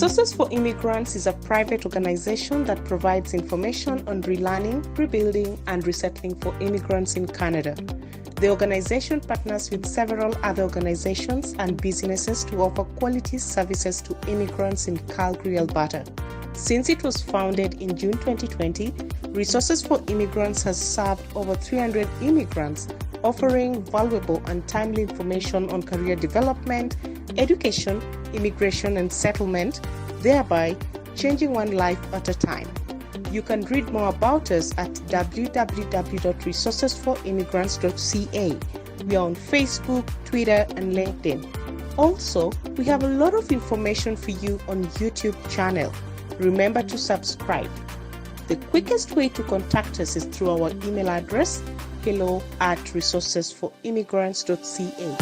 Resources for Immigrants is a private organization that provides information on relearning, rebuilding, and resettling for immigrants in Canada. The organization partners with several other organizations and businesses to offer quality services to immigrants in Calgary, Alberta. Since it was founded in June 2020, Resources for Immigrants has served over 300 immigrants, offering valuable and timely information on career development, education, immigration, and settlement, thereby changing one life at a time. You can read more about us at www.resourcesforimmigrants.ca. We are on Facebook, Twitter, and LinkedIn. Also, we have a lot of information for you on YouTube channel. Remember to subscribe. The quickest way to contact us is through our email address, hello@resourcesforimmigrants.ca.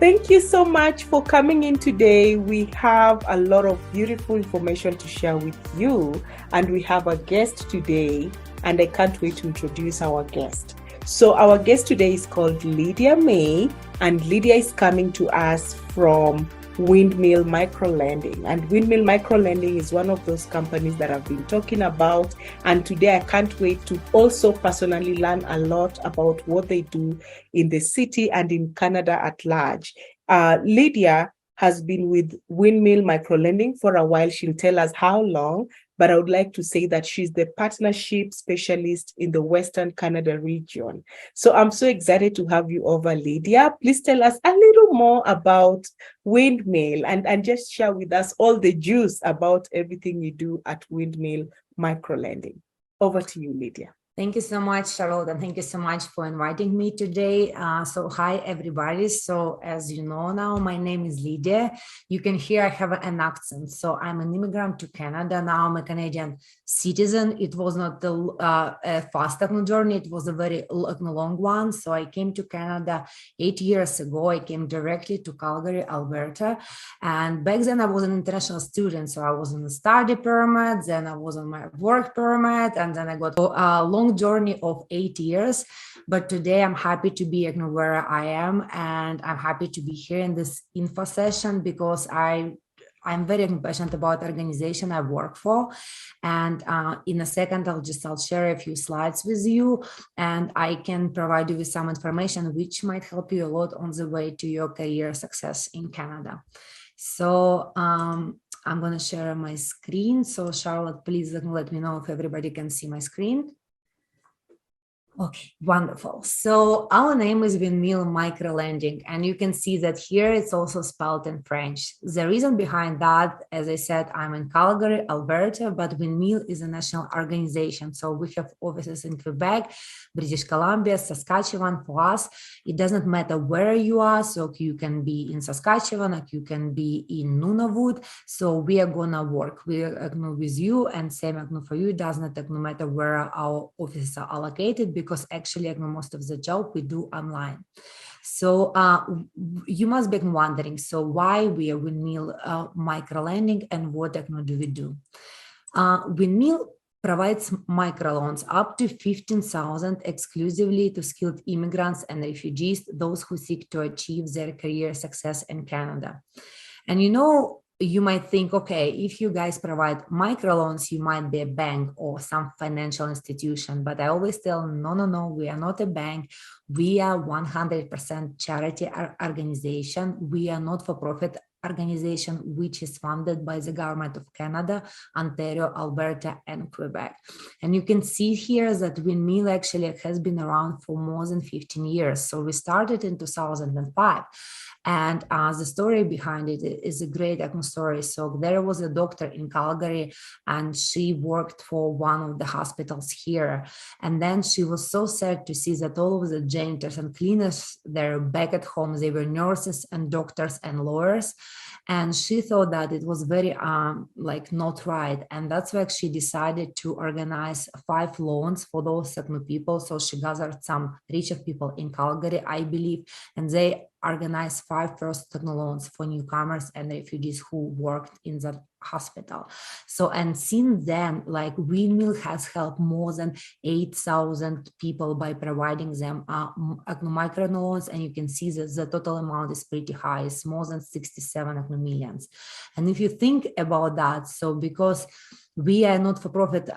Thank you so much for coming in today. We have a lot of beautiful information to share with you, and we have a guest today, and I can't wait to introduce our guest. So our guest today is called Lydia May, and Lydia is coming to us from Windmill Microlending. And Windmill Microlending is one of those companies that I've been talking about. And today I can't wait to also personally learn a lot about what they do in the city and in Canada at large. Lydia has been with Windmill Microlending for a while. She'll tell us how long, but I would like to say that she's the partnership specialist in the Western Canada region. So I'm so excited to have you over, Lydia. Please tell us a little more about Windmill and just share with us all the juice about everything you do at Windmill Microlending. Over to you, Lydia. Thank you so much, Charlotte, and thank you so much for inviting me today. So hi, everybody. So as you know now, my name is Lydia. You can hear I have an accent. So I'm an immigrant to Canada. Now I'm a Canadian citizen. It was not a fast journey. It was a very long one. So I came to Canada 8 years ago. I came directly to Calgary, Alberta. And back then I was an international student. So I was on a study permit, then I was on my work permit, and then I got a long journey of 8 years. But today I'm happy to be where I am, and I'm happy to be here in this info session because I'm very passionate about the organization I work for. And in a second, I'll share a few slides with you, and I can provide you with some information which might help you a lot on the way to your career success in Canada. So I'm going to share my screen. So Charlotte, please let me know if everybody can see my screen. Okay, wonderful. So our name is Windmill Microlending, and you can see that here it's also spelled in French. The reason behind that, as I said, I'm in Calgary, Alberta, but Windmill is a national organization. So we have offices in Quebec, British Columbia, Saskatchewan. For us, it doesn't matter where you are. So you can be in Saskatchewan, like you can be in Nunavut. So we are gonna work with you, and same for you. It doesn't matter where our offices are allocated, because actually most of the job we do online. So you must be wondering, so why we are Windmill Microlending, and what do we do? Windmill provides microloans up to $15,000 exclusively to skilled immigrants and refugees, those who seek to achieve their career success in Canada. And you might think, okay, if you guys provide microloans, you might be a bank or some financial institution. But I always tell, no, we are not a bank. We are 100% charity organization. We are not for-profit organization, which is funded by the government of Canada, Ontario, Alberta, and Quebec. And you can see here that Windmill actually has been around for more than 15 years. So we started in 2005. And the story behind it is a great story. So there was a doctor in Calgary, and she worked for one of the hospitals here. And then she was so sad to see that all of the janitors and cleaners, they're back at home. They were nurses and doctors and lawyers. And she thought that it was very not right. And that's why she decided to organize 5 loans for those people. So she gathered some richer people in Calgary, I believe, and they organized 5 first loans for newcomers and refugees who worked in the hospital. So, and since then, like Windmill has helped more than 8,000 people by providing them micro loans, and you can see that the total amount is pretty high. It's more than 67 millions. And if you think about that, so because we are not for profit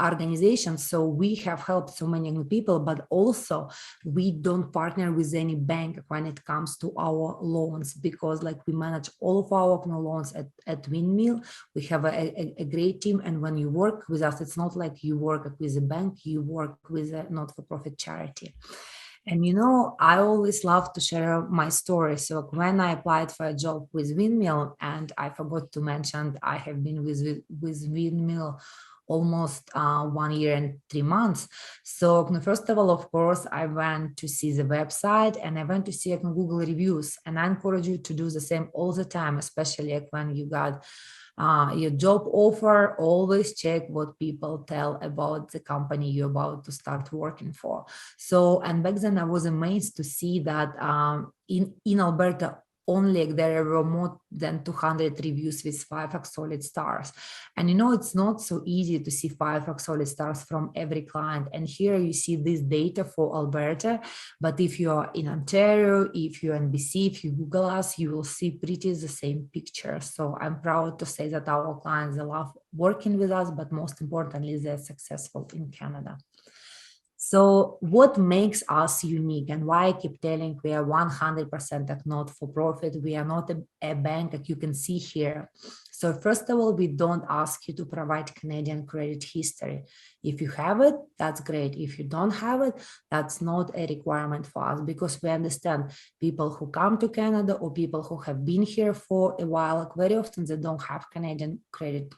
organization, so we have helped so many people, but also we don't partner with any bank when it comes to our loans, because like we manage all of our loans at Windmill. We have a great team, and when you work with us, it's not like you work with a bank, you work with a not-for-profit charity. And you know, I always love to share my story. So when I applied for a job with Windmill, and I forgot to mention, I have been with Windmill almost 1 year and 3 months. So first of all, of course, I went to see the website, and I went to see Google reviews. And I encourage you to do the same all the time, especially when you got your job offer. Always check what people tell about the company you're about to start working for. So, and back then I was amazed to see that in Alberta, only there were more than 200 reviews with 5 solid stars. And you know, it's not so easy to see 5 solid stars from every client. And here you see this data for Alberta. But if you are in Ontario, if you're in BC, if you Google us, you will see pretty the same picture. So I'm proud to say that our clients love working with us, but most importantly, they're successful in Canada. So what makes us unique, and why I keep telling we are 100% not-for-profit, we are not a bank that you can see here. So first of all, we don't ask you to provide Canadian credit history. If you have it, that's great. If you don't have it, that's not a requirement for us, because we understand people who come to Canada or people who have been here for a while, like very often they don't have Canadian credit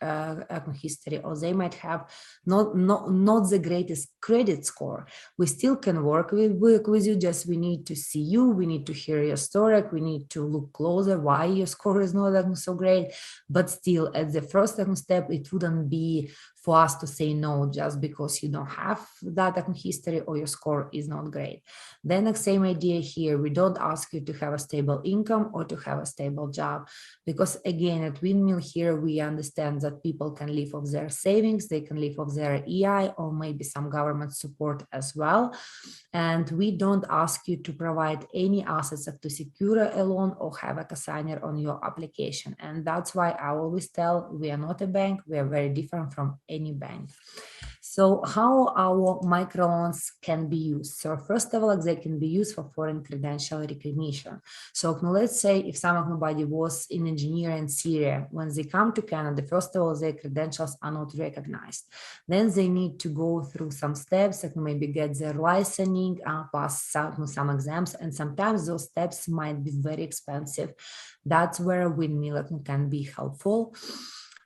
history, or they might have not the greatest credit score. We still can work with you, just we need to see you, we need to hear your story, we need to look closer why your score is not so great. But still, at the first step, it wouldn't be for us to say no just because you don't have that history or your score is not great. Then the same idea here, we don't ask you to have a stable income or to have a stable job, because again, at Windmill here, we understand that people can live off their savings, they can live off their EI or maybe some government support as well. And we don't ask you to provide any assets to secure a loan or have a consignor on your application. And that's why I always tell, we are not a bank, we are very different from any bank. So how our microloans can be used? So first of all, they can be used for foreign credential recognition. So let's say if somebody was in engineering in Syria, when they come to Canada, first of all, their credentials are not recognized. Then they need to go through some steps, like maybe get their licensing, pass some exams, and sometimes those steps might be very expensive. That's where Windmill can be helpful.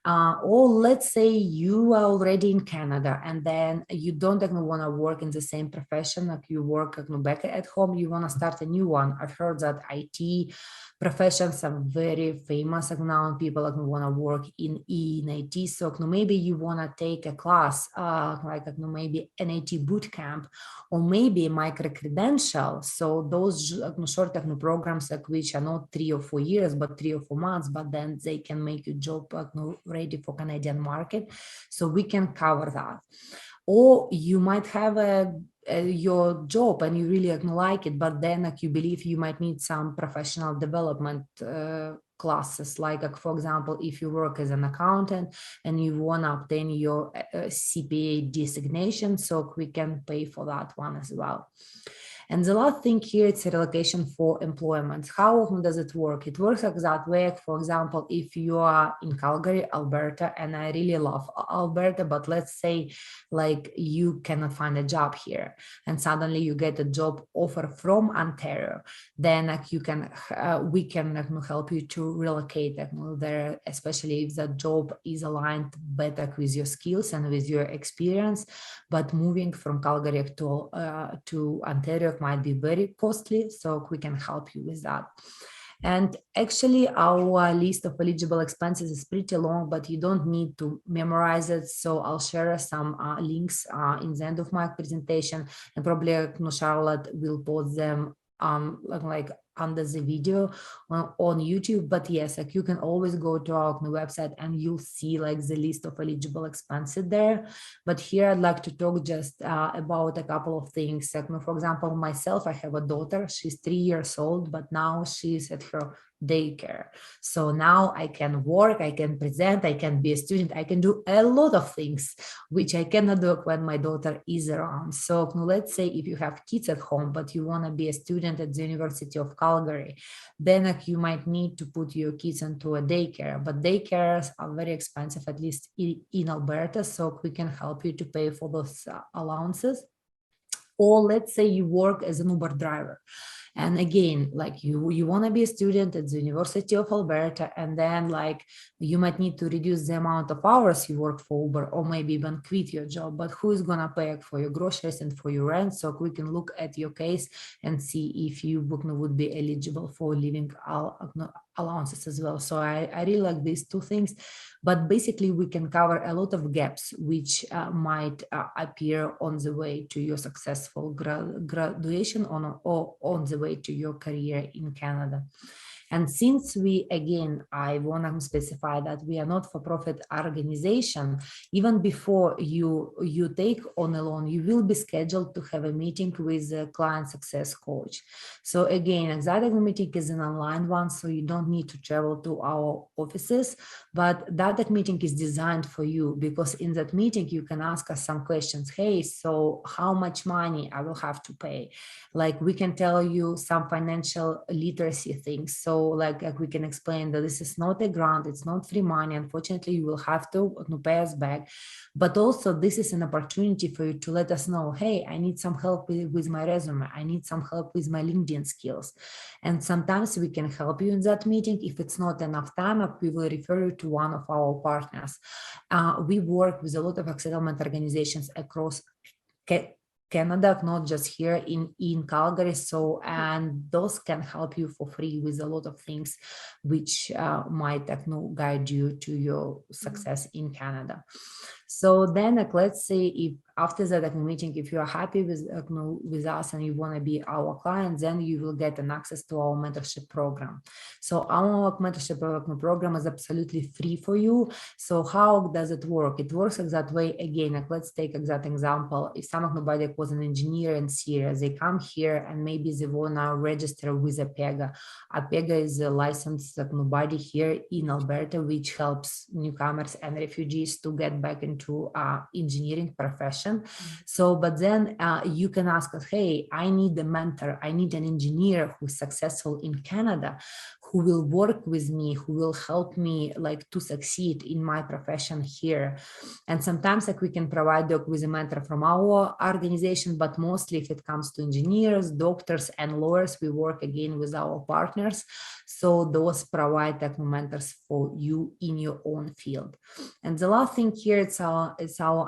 Or let's say you are already in Canada and then you don't want to work in the same profession, like you work back at home, you want to start a new one. I've heard that IT professions are very famous now, people want to work in IT. So maybe you want to take a class, like maybe an IT boot camp, or maybe micro credential. So those short programs which are not 3 or 4 years, but 3 or 4 months, but then they can make your job ready for Canadian market. So we can cover that. Or you might have your job and you really like it, but then you believe you might need some professional development classes, like for example, if you work as an accountant and you want to obtain your CPA designation, so we can pay for that one as well. And the last thing here, it's a relocation for employment. How often does it work? It works like that way. For example, if you are in Calgary, Alberta, and I really love Alberta, but let's say like you cannot find a job here and suddenly you get a job offer from Ontario, then we can help you to relocate there, especially if the job is aligned better with your skills and with your experience. But moving from Calgary to Ontario might be very costly, so we can help you with that. And actually, our list of eligible expenses is pretty long, but you don't need to memorize it. So I'll share some links in the end of my presentation, and probably Charlotte will post them under the video on YouTube. But yes, like you can always go to our website and you'll see like the list of eligible expenses there. But here I'd like to talk just about a couple of things. Like, for example, myself, I have a daughter, she's 3 years old, but now she's at her daycare. So now I can work, I can present, I can be a student, I can do a lot of things which I cannot do when my daughter is around. So let's say if you have kids at home, but you want to be a student at the University of Calgary, then you might need to put your kids into a daycare. But daycares are very expensive, at least in Alberta, so we can help you to pay for those allowances. Or let's say you work as an Uber driver. And again, like you want to be a student at the University of Alberta, and then like you might need to reduce the amount of hours you work for Uber, or maybe even quit your job. But who is going to pay for your groceries and for your rent? So we can look at your case and see if you would be eligible for living allowances as well. So I really like these two things. But basically, we can cover a lot of gaps which might appear on the way to your successful graduation or on the way to your career in Canada. And since I want to specify that we are not for-profit organization, even before you take on a loan, you will be scheduled to have a meeting with a client success coach. So again, that meeting is an online one, so you don't need to travel to our offices, but that meeting is designed for you, because in that meeting, you can ask us some questions. Hey, so how much money I will have to pay? Like we can tell you some financial literacy things. So like we can explain that this is not a grant, it's not free money. Unfortunately, you will have to pay us back. But also this is an opportunity for you to let us know, hey, I need some help with my resume. I need some help with my LinkedIn skills. And sometimes we can help you in that meeting. If it's not enough time, we will refer you to one of our partners. We work with a lot of settlement organizations across Canada, not just here in Calgary. So, and those can help you for free with a lot of things which might guide you to your success in Canada. So then let's say if after that meeting, if you are happy with us and you want to be our client, then you will get an access to our mentorship program. So our mentorship program is absolutely free for you. So how does it work? It works that way. Again, let's take that example. If somebody was an engineer in Syria, they come here and maybe they want to register with APEGA. APEGA is a licensed body here in Alberta, which helps newcomers and refugees to get back into engineering profession. So, but then you can ask us, hey, I need a mentor. I need an engineer who's successful in Canada, who will work with me, who will help me like to succeed in my profession here. And sometimes like we can provide with a mentor from our organization, but mostly if it comes to engineers, doctors, and lawyers, we work again with our partners. So those provide like mentors for you in your own field. And the last thing here, it's our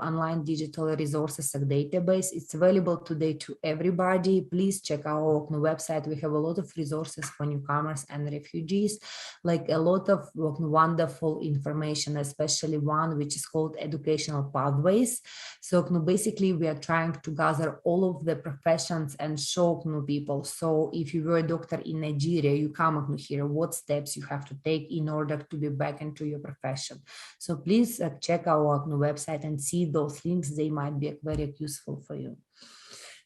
online digital resources database. It's available today to everybody. Please check our website. We have a lot of resources for newcomers and refugees, like a lot of wonderful information, especially one which is called educational pathways. So basically we are trying to gather all of the professions and show people. So if you were a doctor in Nigeria, you come here, what steps you have to take in order to be back into your profession. So please check our website and see those links. They might be very useful for you.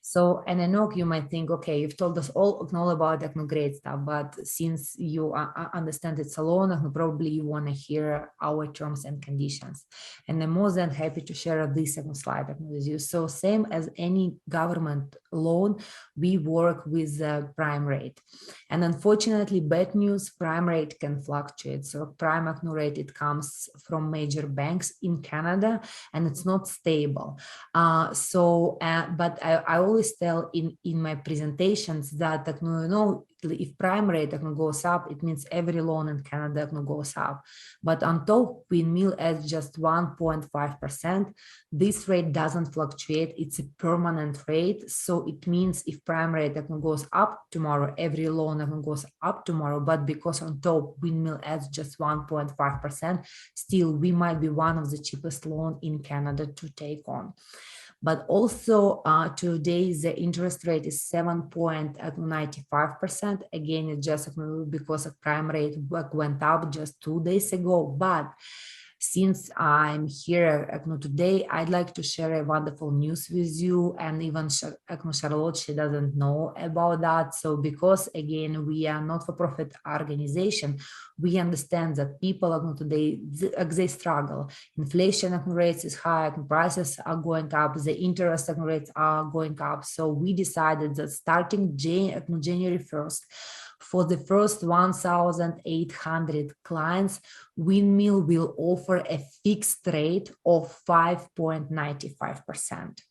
So, and I know you might think, okay, you've told us all about that great stuff, but since you understand it's a loan, probably you want to hear our terms and conditions. And I'm more than happy to share this slide with you. So same as any government loan, we work with the prime rate. And unfortunately, bad news, prime rate can fluctuate. So prime rate, it comes from major banks in Canada, and it's not stable. But I always tell in my presentations that if prime rate goes up, it means every loan in Canada goes up. But on top, Windmill adds just 1.5%. This rate doesn't fluctuate. It's a permanent rate. So it means if prime rate goes up tomorrow, every loan goes up tomorrow. But because on top, Windmill adds just 1.5%, still we might be one of the cheapest loan in Canada to take on. but also today the interest rate is 7.95%. Again, it's just because the prime rate went up just 2 days ago. But since I'm here today, I'd like to share a wonderful news with you. And even Charlotte, she doesn't know about that. So because again, we are not-for-profit organization, we understand that people today, they struggle. Inflation rates is high, prices are going up, the interest rates are going up. So we decided that starting January 1st, for the first 1,800 clients, Windmill will offer a fixed rate of 5.95%.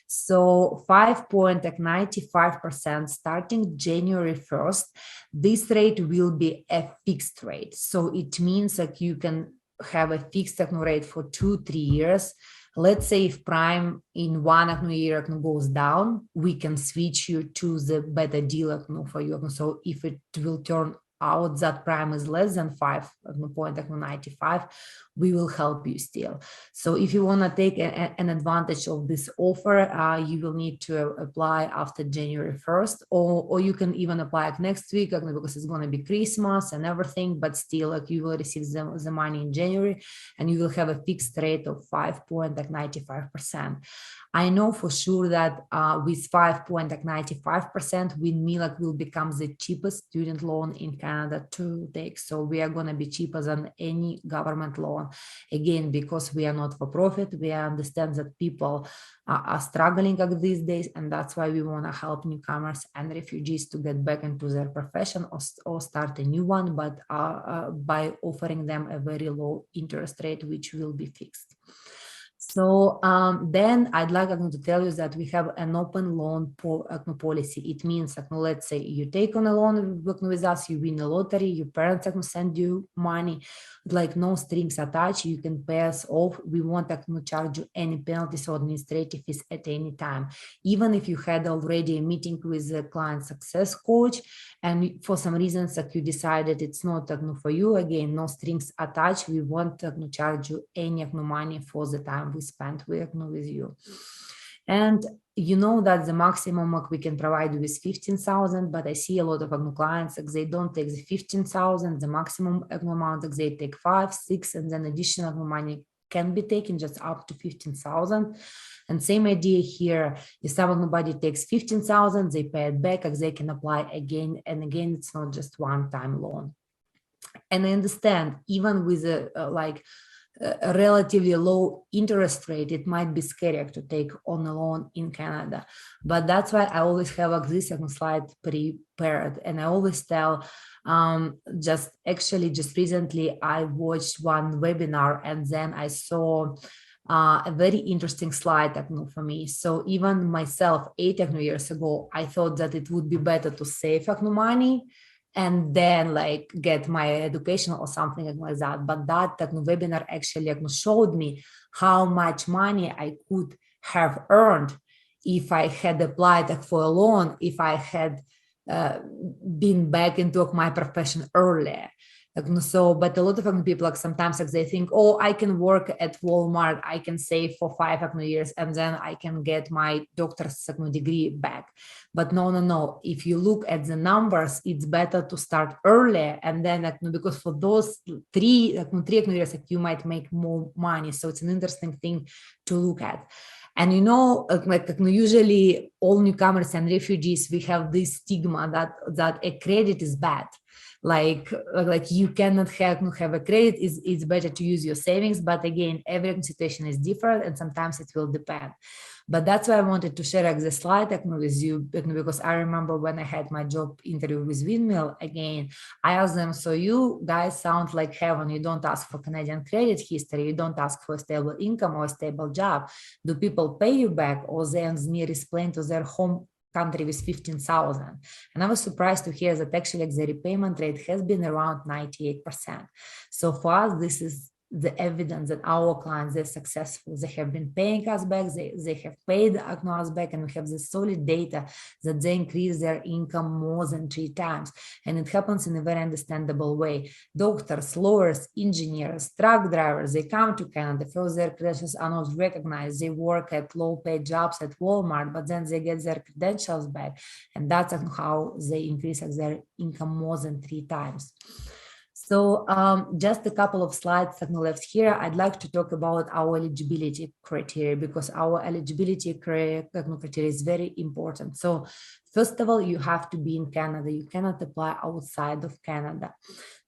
So 5.95% starting January 1st, this rate will be a fixed rate. So it means that you can have a fixed rate for 2-3 years. Let's say if prime in 1 year goes down, we can switch you to the better deal for you. So if it will turn out that prime is less than 5.95, we will help you still. So if you want to take an advantage of this offer, you will need to apply after January 1st, or you can even apply next week because it's going to be Christmas and everything, but still you will receive the money in January and you will have a fixed rate of 5.95%. I know for sure that with 5.95%, Windmill will become the cheapest student loan in Canada to take. So we are going to be cheaper than any government loan. Again, because we are not for profit, we understand that people are struggling these days, and that's why we want to help newcomers and refugees to get back into their profession or start a new one, but by offering them a very low interest rate, which will be fixed. So then I'd like to tell you that we have an open loan policy. It means that, let's say you take on a loan with us, you win a lottery, your parents send you money, like no strings attached, you can pay us off. We won't charge you any penalties or administrative fees at any time. Even if you had already a meeting with the client success coach and for some reasons that you decided it's not for you, again, no strings attached, we won't charge you any money for the time we spent with you. And you know that the maximum we can provide you is 15,000, but I see a lot of clients they don't take the 15,000, the maximum amount they take 5, 6, and then additional money can be taken just up to 15,000. And same idea here, if somebody takes 15,000, they pay it back, they can apply again and again. It's not just one-time loan. And I understand even with a relatively low interest rate, it might be scarier to take on a loan in Canada. But that's why I always have this slide prepared. And I always tell, just recently I watched one webinar and then I saw a very interesting slide for me. So even myself 8 years ago, I thought that it would be better to save money and then get my education or something like that. But that webinar actually showed me how much money I could have earned if I had applied for a loan, if I had been back into my profession earlier. So, but a lot of people sometimes they think, oh, I can work at Walmart, I can save for 5 years and then I can get my doctor's degree back. But no. If you look at the numbers, it's better to start earlier, and then because for those 3 years you might make more money. So it's an interesting thing to look at. And usually all newcomers and refugees, we have this stigma that a credit is bad. Like you cannot have a credit, it's better to use your savings. But again, every situation is different and sometimes it will depend. But that's why I wanted to share the slide with you, because I remember when I had my job interview with Windmill, again, I asked them, so you guys sound like heaven. You don't ask for Canadian credit history. You don't ask for a stable income or a stable job. Do people pay you back, or they nearest plane to their home country with 15,000? And I was surprised to hear that actually the repayment rate has been around 98%. So for us, this is the evidence that our clients, they're successful, they have been paying us back, they have paid us back, and we have the solid data that they increase their income more than 3 times. And it happens in a very understandable way. Doctors, lawyers, engineers, truck drivers, they come to Canada, first their credentials are not recognized, they work at low-paid jobs at Walmart, but then they get their credentials back, and that's how they increase their income more than 3 times. So just a couple of slides left here. I'd like to talk about our eligibility criteria, because our eligibility criteria is very important. So first of all, you have to be in Canada. You cannot apply outside of Canada.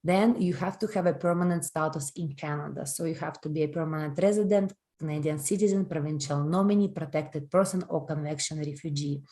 Then you have to have a permanent status in Canada. So you have to be a permanent resident, Canadian citizen, provincial nominee, protected person, or conviction refugee.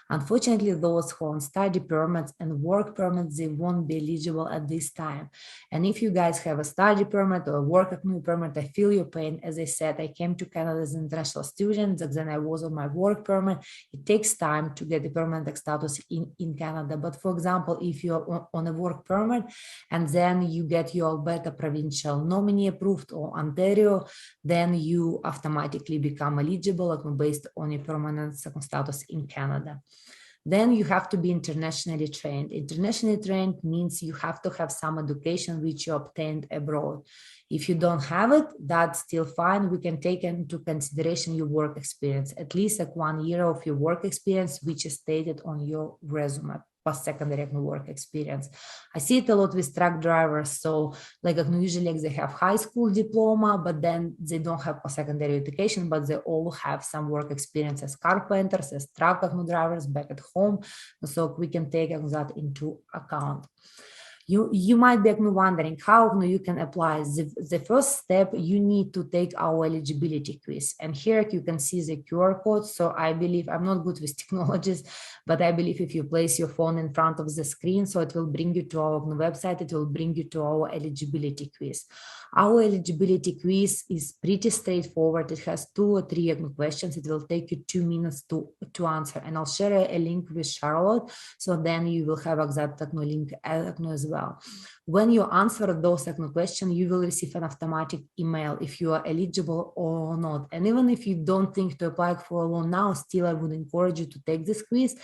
Unfortunately, those who are on study permits and work permits, they won't be eligible at this time. And if you guys have a study permit or a work permit, I feel your pain. As I said, I came to Canada as an international student, then I was on my work permit. It takes time to get the permanent status in Canada. But for example, if you're on a work permit and then you get your Alberta provincial nominee approved or Ontario, then you automatically become eligible based on your permanent status in Canada. Then you have to be internationally trained. Internationally trained means you have to have some education which you obtained abroad. If you don't have it, that's still fine. We can take into consideration your work experience, at least like 1 year of your work experience, which is stated on your resume, post-secondary work experience. I see it a lot with truck drivers. So usually they have high school diploma, but then they don't have post-secondary education, but they all have some work experience as carpenters, as truck drivers back at home. So we can take that into account. You might be wondering how you can apply. The first step, you need to take our eligibility quiz. And here you can see the QR code. So I believe, I'm not good with technologies, but I believe if you place your phone in front of the screen, so it will bring you to our website, it will bring you to our eligibility quiz. Our eligibility quiz is pretty straightforward. It has 2 or 3 questions. It will take you 2 minutes to answer. And I'll share a link with Charlotte. So then you will have exact link as well. When you answer those questions, you will receive an automatic email if you are eligible or not. And even if you don't think to apply for a loan now, still I would encourage you to take this quiz,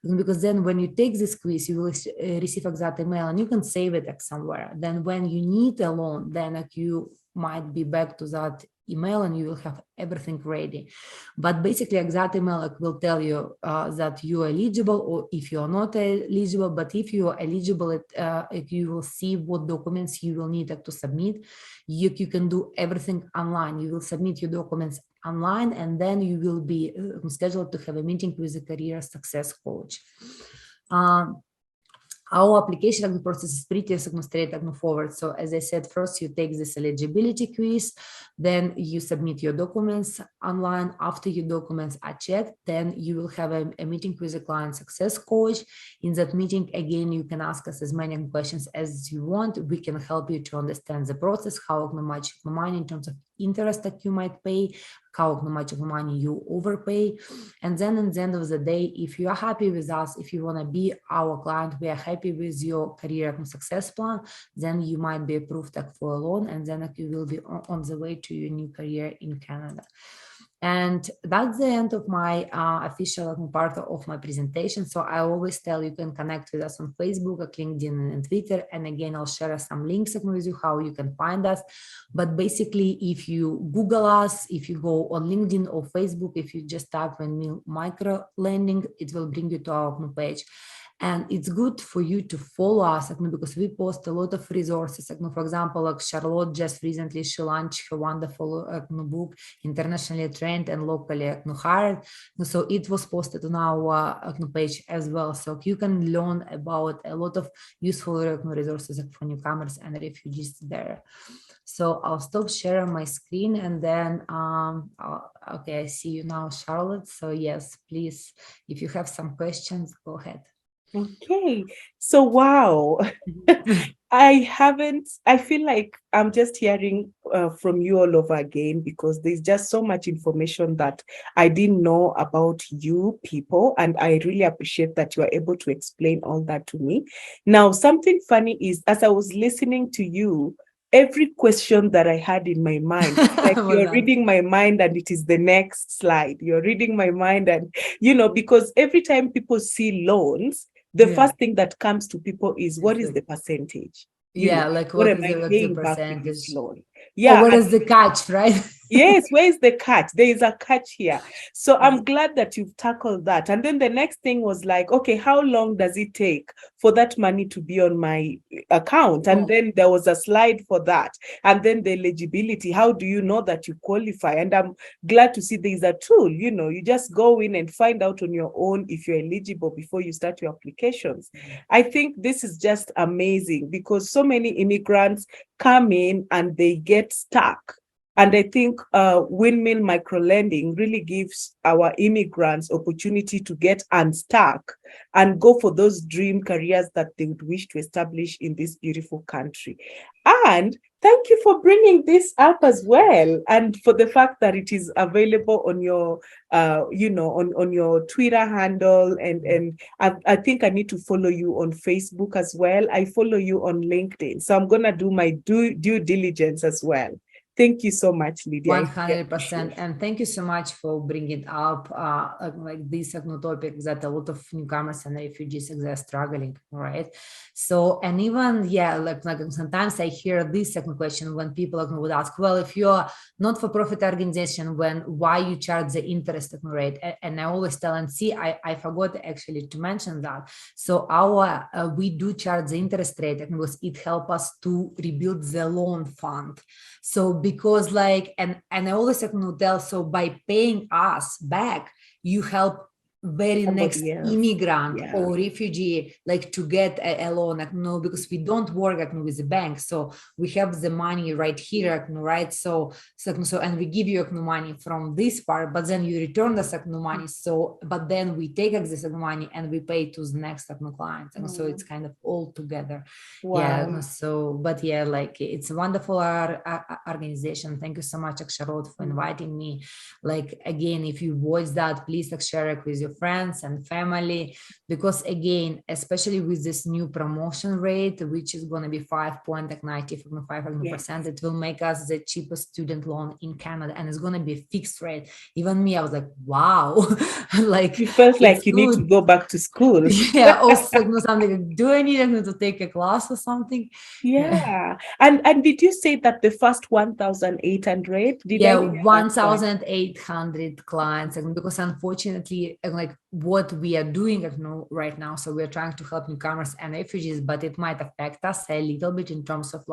because then when you take this quiz, you will receive exact email and you can save it somewhere. Then when you need a loan, then you might be back to that email and you will have everything ready. But basically exact email will tell you that you are eligible or if you are not eligible. But if you are eligible, if you will see what documents you will need to submit. You can do everything online. You will submit your documents online, and then you will be scheduled to have a meeting with a career success coach. Our application process is pretty straightforward. So as I said, first you take this eligibility quiz, then you submit your documents online. After your documents are checked, then you will have a meeting with a client success coach. In that meeting, again, you can ask us as many questions as you want. We can help you to understand the process, how much money in terms of interest that you might pay, how much of money you overpay. And then at the end of the day, if you are happy with us, if you want to be our client, we are happy with your career success plan, then you might be approved for a loan, and then you will be on the way to your new career in Canada. And that's the end of my official part of my presentation. So I always tell you can connect with us on Facebook, LinkedIn, and Twitter. And again, I'll share some links with you how you can find us. But basically, if you Google us, if you go on LinkedIn or Facebook, if you just type Windmill micro lending, it will bring you to our page. And it's good for you to follow us because we post a lot of resources. For example, Charlotte just recently, she launched her wonderful book, Internationally Trained and Locally Hired. So it was posted on our page as well. So you can learn about a lot of useful resources for newcomers and refugees there. So I'll stop sharing my screen and then, okay, I see you now, Charlotte. So yes, please, if you have some questions, go ahead. Okay. So, wow. I feel like I'm just hearing from you all over again, because there's just so much information that I didn't know about you people. And I really appreciate that you are able to explain all that to me. Now, something funny is, as I was listening to you, every question that I had in my mind, it's like Well you're done. reading my mind and it is the next slide. You're reading my mind, and because every time people see loans, the Yeah. first thing that comes to people is, what is like, the percentage? yeah, like What what am is I the paying back with this percentage? loan? Or Yeah. what is the catch, right? Yes, where is the catch? There is a catch here. So I'm glad that you've tackled that. And then the next thing was like, okay, how long does it take for that money to be on my account? And then there was a slide for that. And then the eligibility, how do you know that you qualify? And I'm glad to see there's a tool, you just go in and find out on your own if you're eligible before you start your applications. I think this is just amazing because so many immigrants come in and they get stuck. And I think Windmill microlending really gives our immigrants opportunity to get unstuck and go for those dream careers that they would wish to establish in this beautiful country. And thank you for bringing this up as well, and for the fact that it is available on your, on your Twitter handle, and I think I need to follow you on Facebook as well. I follow you on LinkedIn, so I'm gonna do my due diligence as well. Thank you so much, Lydia. 100%. And thank you so much for bringing up like these topics that a lot of newcomers and refugees are struggling, right? So, and even, yeah, like sometimes I hear this second question when people would ask, well, if you're not-for-profit organization, why you charge the interest rate? And I always tell and see, I forgot actually to mention that. So we do charge the interest rate because it helps us to rebuild the loan fund. So because and I always tell, so by paying us back, you help very next immigrant or refugee to get a loan, because we don't work with the bank, so we have the money right here, right? So and we give you money from this part, but then you return the money. So but then we take this money and we pay to the next client, and so it's kind of all together. Wow. Yeah. So but yeah, it's a wonderful organization. Thank you so much, Aksharot, for inviting me. Again, if you watch that, please share it with your friends and family, because again, especially with this new promotion rate, which is going to be 5.95%, it will make us the cheapest student loan in Canada, and it's going to be a fixed rate. Even me, I was like, wow. You felt like you need to go back to school. Yeah. Also something, do I need to take a class or something? Yeah. And did you say that the first 1,800? Yeah, 1,800 clients, because unfortunately, what we are doing right now, so we're trying to help newcomers and refugees, but it might affect us a little bit in terms of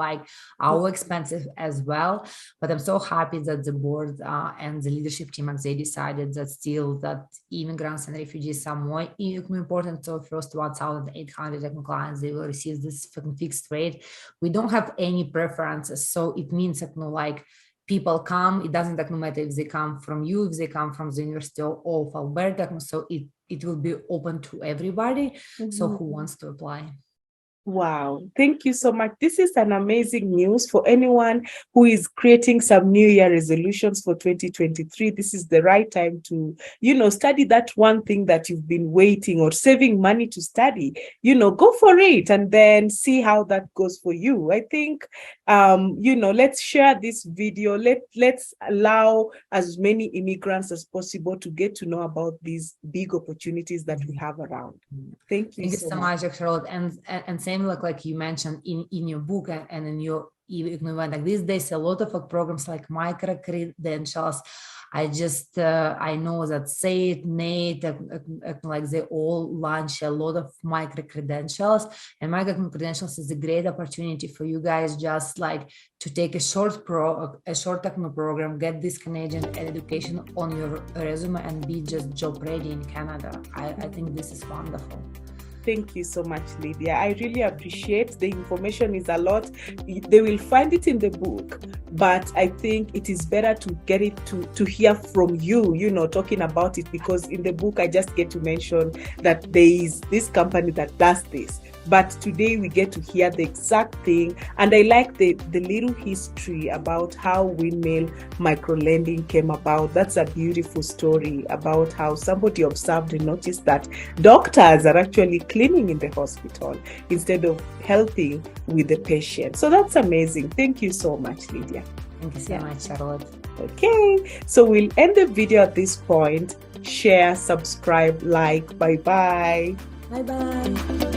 our expenses as well. But I'm so happy that the board and the leadership team, they decided that still that immigrants and refugees are more important. So first 1,800 clients, they will receive this fixed rate. We don't have any preferences, so it means people come, it doesn't matter if they come from you, if they come from the University of Alberta, so it will be open to everybody. So who wants to apply? Wow, thank you so much. This is an amazing news for anyone who is creating some New Year resolutions for 2023. This is the right time to, study that one thing that you've been waiting or saving money to study. Go for it and then see how that goes for you. I think, let's share this video. Let's allow as many immigrants as possible to get to know about these big opportunities that we have around. Thank you so much, Charlotte. And same like you mentioned in your book and in your event, these days a lot of programs like micro credentials. I know that SAIT, NATE, they all launch a lot of micro credentials, and micro credentials is a great opportunity for you guys just to take a short program, get this Canadian education on your resume, and be just job ready in Canada. I think this is wonderful. Thank you so much, Lydia. I really appreciate the information is a lot. They will find it in the book, but I think it is better to get it to hear from you, talking about it, because in the book, I just get to mention that there is this company that does this. But today we get to hear the exact thing. And I like the little history about how Windmill microlending came about. That's a beautiful story about how somebody observed and noticed that doctors are actually cleaning in the hospital instead of helping with the patient. So that's amazing. Thank you so much, Lydia. Thank you so much, Charlotte. Okay, so we'll end the video at this point. Share, subscribe, like. Bye-bye. Bye-bye.